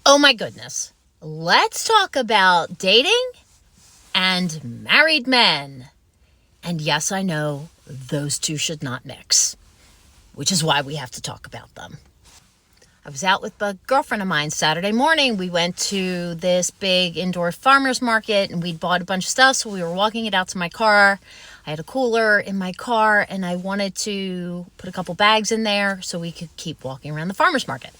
Oh my goodness. Let's talk about dating and married men. And yes, I know those two should not mix, which is why we have to talk about them. I was out with a girlfriend of mine Saturday morning. We went to this big indoor farmer's market and we'd bought a bunch of stuff. So we were walking it out to my car. I had a cooler in my car and I wanted to put a couple bags in there so we could keep walking around the farmer's market.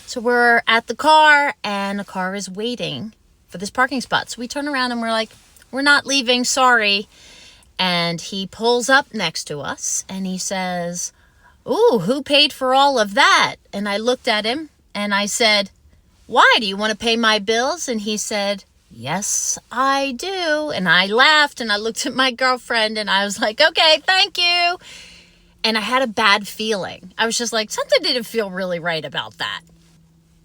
So we're at the car and the car is waiting for this parking spot. So we turn around and we're like, we're not leaving, sorry. And he pulls up next to us and he says, "Ooh, who paid for all of that?" And I looked at him and I said, "Why? Do you want to pay my bills?" And he said, "Yes, I do." And I laughed and I looked at my girlfriend and I was like, "Okay, thank you." And I had a bad feeling. I was just like, something didn't feel really right about that.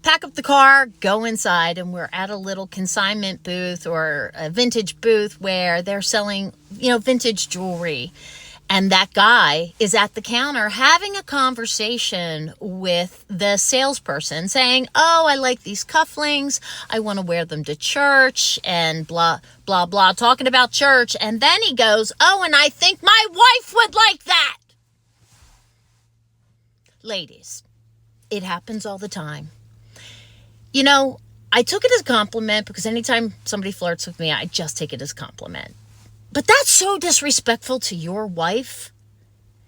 Pack up the car, go inside, and we're at a little consignment booth or a vintage booth where they're selling, vintage jewelry. And that guy is at the counter having a conversation with the salesperson saying, "Oh, I like these cufflinks. I want to wear them to church," and blah, blah, blah, talking about church. And then he goes, "Oh, and I think my wife would like that." Ladies, it happens all the time. I took it as a compliment because anytime somebody flirts with me, I just take it as a compliment. But that's so disrespectful to your wife.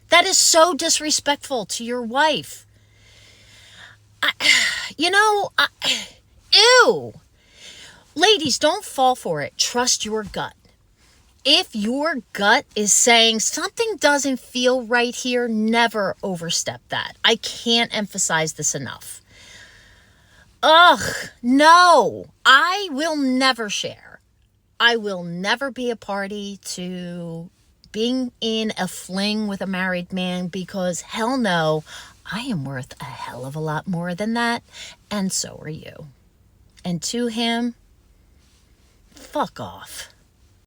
That is so disrespectful to your wife. Ew. Ladies, don't fall for it. Trust your gut. If your gut is saying something doesn't feel right here, never overstep that. I can't emphasize this enough. Ugh, no, I will never share. I will never be a party to being in a fling with a married man because hell no, I am worth a hell of a lot more than that, and so are you. And to him, fuck off.